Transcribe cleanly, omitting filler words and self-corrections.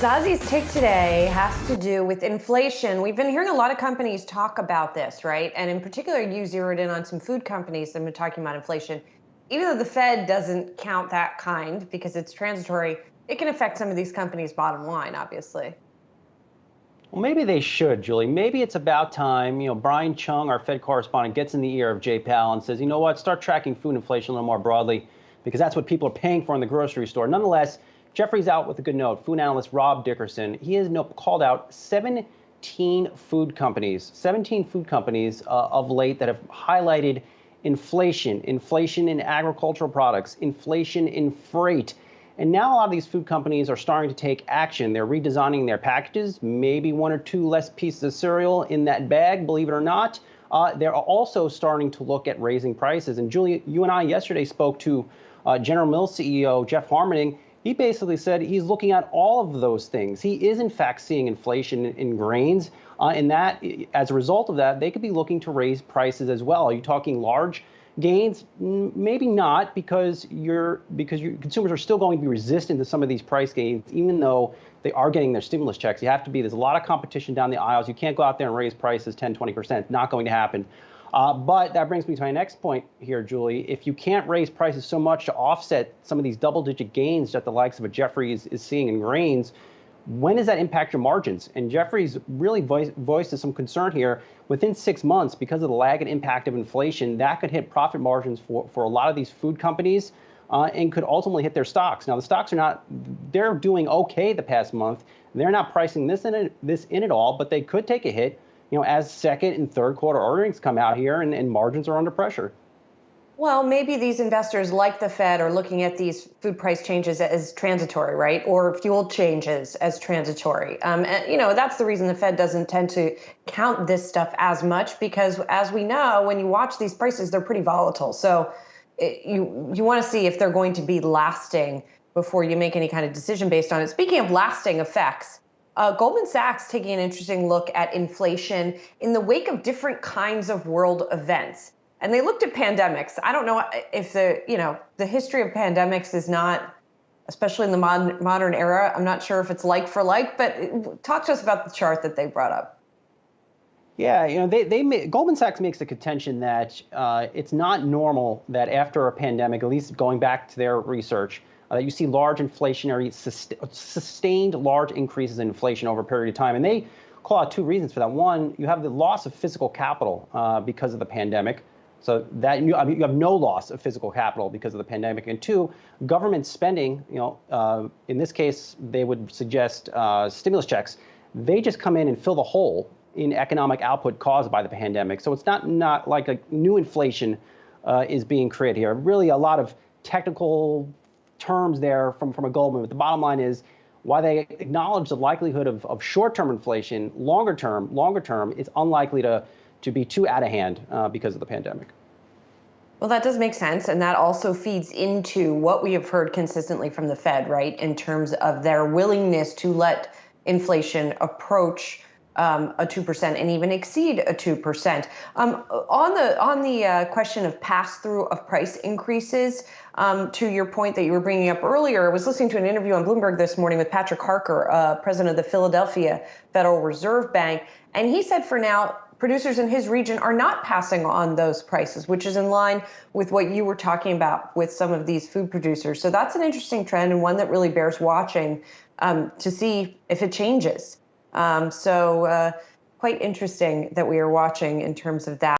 Zazi's take today has to do with inflation. We've been hearing a lot of companies talk about this, right? And in particular, you zeroed in on some food companies that have been talking about inflation. Even though the Fed doesn't count that kind because it's transitory, it can affect some of these companies' bottom line, obviously. Well, maybe they should, Julie. Maybe it's about time, Brian Chung, our Fed correspondent, gets in the ear of Jay Powell and says, you know what, start tracking food inflation a little more broadly because that's what people are paying for in the grocery store. Nonetheless, Jeffrey's out with a good note. Food analyst Rob Dickerson, he has called out 17 food companies of late that have highlighted inflation in agricultural products, inflation in freight. And now a lot of these food companies are starting to take action. They're redesigning their packages, maybe one or two less pieces of cereal in that bag, believe it or not. They're also starting to look at raising prices. And Julie, you and I yesterday spoke to General Mills CEO Jeff Harmening. He basically said he's looking at all of those things. He is, in fact, seeing inflation in grains. And that, as a result of that, they could be looking to raise prices as well. Are you talking large gains? Maybe not, because your consumers are still going to be resistant to some of these price gains, even though they are getting their stimulus checks. There's a lot of competition down the aisles. You can't go out there and raise prices 10, 20%. Not going to happen. But that brings me to my next point here, Julie. If you can't raise prices so much to offset some of these double-digit gains that the likes of a Jeffrey's is seeing in grains, when does that impact your margins? And Jeffrey's really voiced some concern here. Within 6 months, because of the lag and impact of inflation, that could hit profit margins for a lot of these food companies and could ultimately hit their stocks. Now, the stocks they're doing okay the past month. They're not pricing this in at all, but they could take a hit, as second and third quarter earnings come out here and margins are under pressure. Well, maybe these investors, like the Fed, are looking at these food price changes as transitory, right? Or fuel changes as transitory. And, that's the reason the Fed doesn't tend to count this stuff as much, because as we know, when you watch these prices, they're pretty volatile. So you want to see if they're going to be lasting before you make any kind of decision based on it. Speaking of lasting effects, Goldman Sachs taking an interesting look at inflation in the wake of different kinds of world events. And they looked at pandemics. I don't know if the history of pandemics is not, especially in the modern era, I'm not sure if it's like for like, but talk to us about the chart that they brought up. Yeah, Goldman Sachs makes the contention that it's not normal that after a pandemic, at least going back to their research, that you see large inflationary, sustained large increases in inflation over a period of time. And they call out two reasons for that. One, you have the loss of physical capital because of the pandemic. So that you have no loss of physical capital because of the pandemic. And two, government spending, in this case, they would suggest stimulus checks. They just come in and fill the hole in economic output caused by the pandemic. So it's not like a new inflation is being created here. Really a lot of technical terms there from a Goldman. But the bottom line is, while they acknowledge the likelihood of short-term inflation, longer term, it's unlikely to be too out of hand because of the pandemic. Well, that does make sense. And that also feeds into what we have heard consistently from the Fed, right, in terms of their willingness to let inflation approach a 2% and even exceed a 2%. On the question of pass-through of price increases, to your point that you were bringing up earlier, I was listening to an interview on Bloomberg this morning with Patrick Harker, president of the Philadelphia Federal Reserve Bank, and he said for now, producers in his region are not passing on those prices, which is in line with what you were talking about with some of these food producers. So that's an interesting trend and one that really bears watching to see if it changes. So quite interesting that we are watching in terms of that.